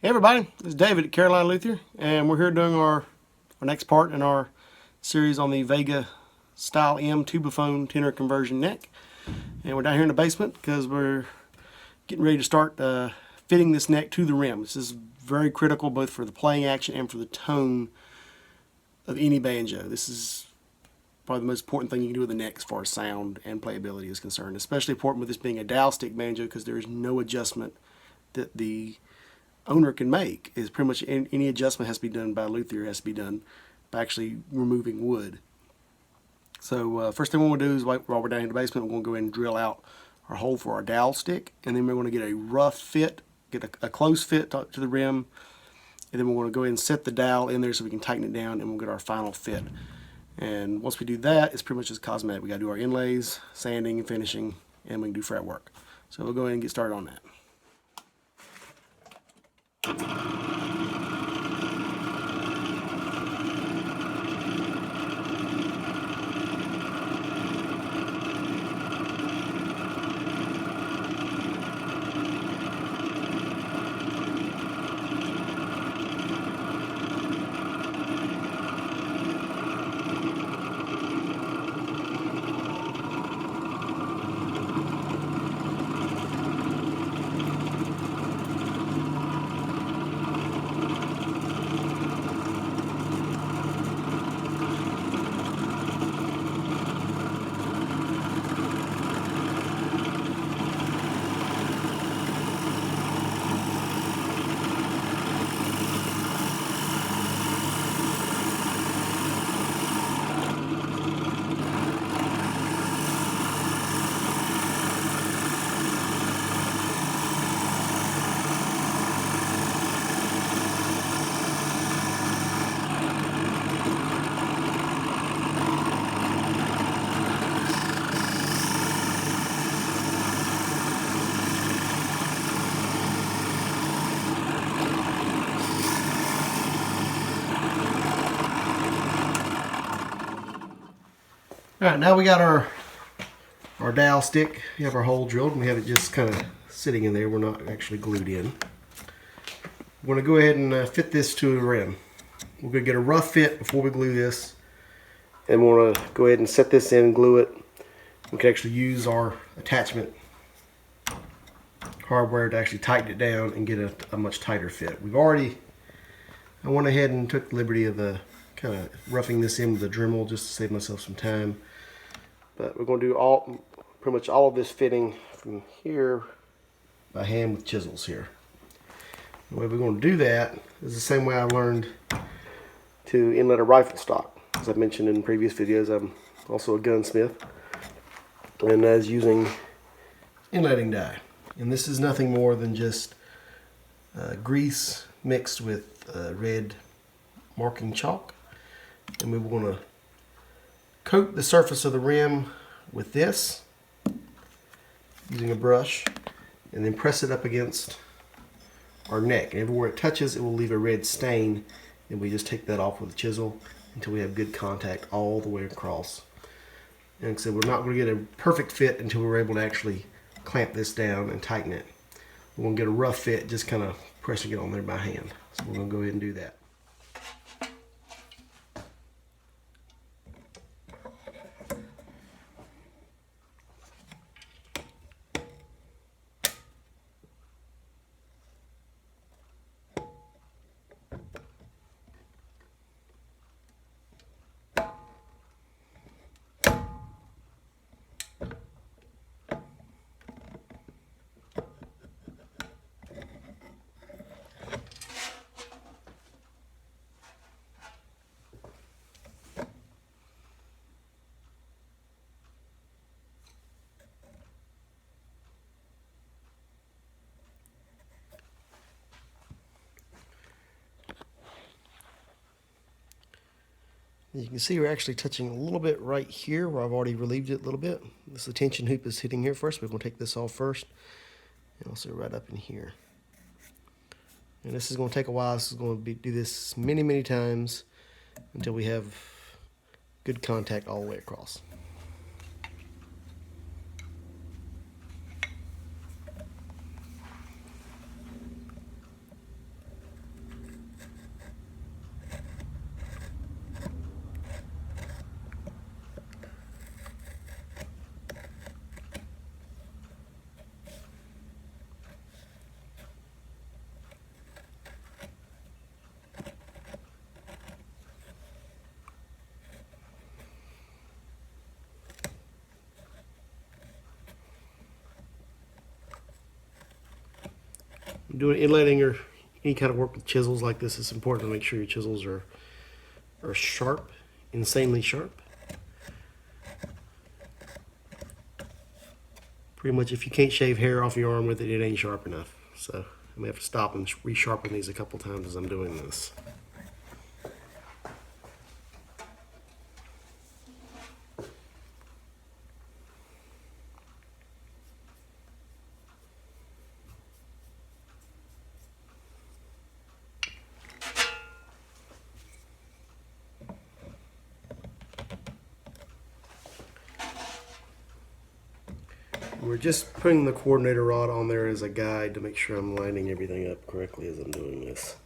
Hey everybody, this is David at Carolina Luthier, and we're here doing our next part in our series on the Vega Style M Tubaphone tenor conversion neck. And we're down here in the basement because we're getting ready to start fitting this neck to the rim. This is very critical both for the playing action and for the tone of any banjo. This is probably the most important thing you can do with the neck as far as sound and playability is concerned. Especially important with this being a dowel stick banjo because there is no adjustment that the owner can make. Is pretty much any adjustment has to be done by luthier, has to be done by actually removing wood. So first thing we want to do is while we're down in the basement, we're going to go ahead and drill out our hole for our dowel stick, and then we're going to get a rough fit, get a close fit to the rim, and then we're going to go ahead and set the dowel in there so we can tighten it down, and we'll get our final fit. And once we do that, it's pretty much just cosmetic. We got to do our inlays, sanding, and finishing, and we can do fret work. So we'll go ahead and get started on that. Alright, now we got our dowel stick. We have our hole drilled and we have it just kind of sitting in there. We're not actually glued in. We're going to go ahead and fit this to the rim. We're going to get a rough fit before we glue this. And we're going to go ahead and set this in and glue it. We can actually use our attachment hardware to actually tighten it down and get a much tighter fit. I went ahead and took the liberty of kind of roughing this in with a Dremel just to save myself some time. But we're going to do pretty much all of this fitting from here by hand with chisels here. The way we're going to do that is the same way I learned to inlet a rifle stock. As I mentioned in previous videos, I'm also a gunsmith, and as using inletting die. And this is nothing more than just grease mixed with red marking chalk. And we want to coat the surface of the rim with this using a brush, and then press it up against our neck. And everywhere it touches, it will leave a red stain, and we just take that off with a chisel until we have good contact all the way across. And like I said, we're not going to get a perfect fit until we're able to actually clamp this down and tighten it. We're going to get a rough fit just kind of pressing it on there by hand. So we're going to go ahead and do that. As you can see, we're actually touching a little bit right here where I've already relieved it a little bit. This tension hoop is hitting here first. We're going to take this off first, and also right up in here. And this is going to take a while. This is going to do this many, many times until we have good contact all the way across. doing inletting or any kind of work with chisels like this, it's important to make sure your chisels are sharp, insanely sharp. Pretty much if you can't shave hair off your arm with it, it ain't sharp enough. So I'm gonna have to stop and resharpen these a couple times as I'm doing this. We're just putting the coordinator rod on there as a guide to make sure I'm lining everything up correctly as I'm doing this.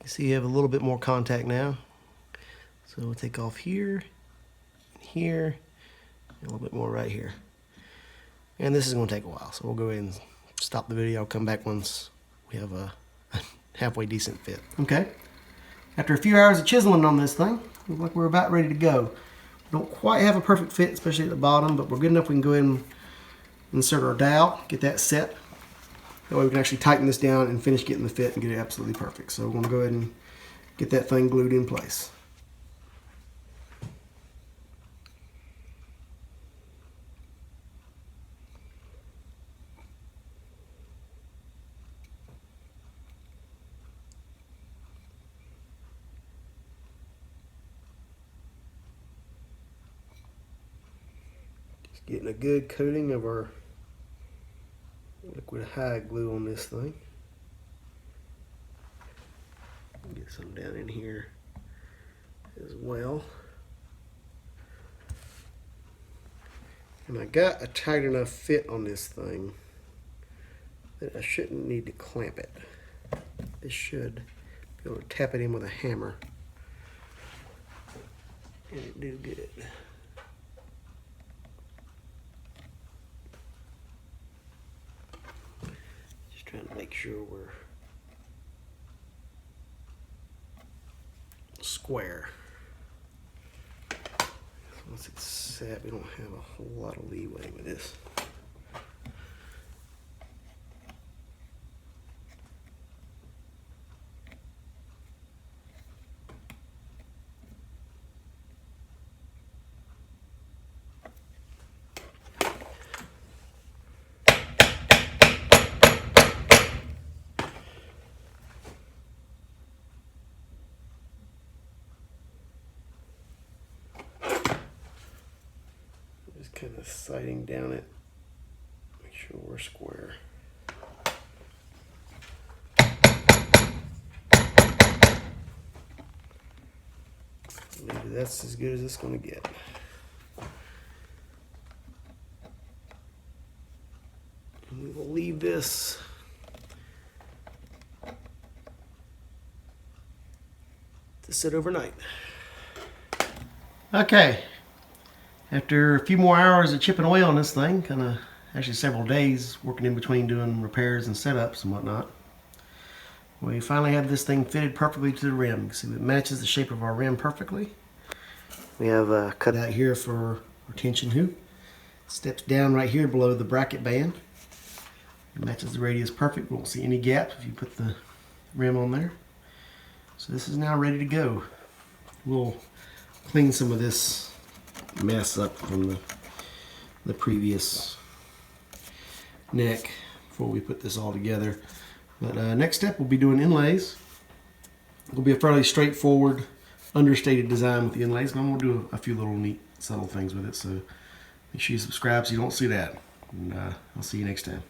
You see you have a little bit more contact now. So we'll take off here, here, and a little bit more right here. And this is going to take a while, so we'll go ahead and stop the video. I'll come back once we have a halfway decent fit. Okay, after a few hours of chiseling on this thing, looks like we're about ready to go. We don't quite have a perfect fit, especially at the bottom, but we're good enough we can go ahead and insert our dowel, get that set. That way we can actually tighten this down and finish getting the fit and get it absolutely perfect. So we're going to go ahead and get that thing glued in place. Just getting a good coating of our liquid hide glue on this thing. Get some down in here as well. And I got a tight enough fit on this thing that I shouldn't need to clamp it. This should be able to tap it in with a hammer and it do good. Trying to make sure we're square. Once it's set, we don't have a whole lot of leeway with this. Just kind of sighting down it, make sure we're square. Maybe that's as good as it's going to get. And we will leave this to sit overnight. Okay. After a few more hours of chipping away on this thing, actually several days working in between doing repairs and setups and whatnot, we finally have this thing fitted perfectly to the rim. You can see it matches the shape of our rim perfectly. We have a cutout here for our tension hoop. It steps down right here below the bracket band. It matches the radius perfect. We won't see any gaps if you put the rim on there. So this is now ready to go. We'll clean some of this mess up from the previous neck before we put this all together. But next step we'll be doing inlays. It'll be a fairly straightforward, understated design with the inlays, and I'm going to do a few little neat, subtle things with it. So make sure you subscribe so you don't see that. And I'll see you next time.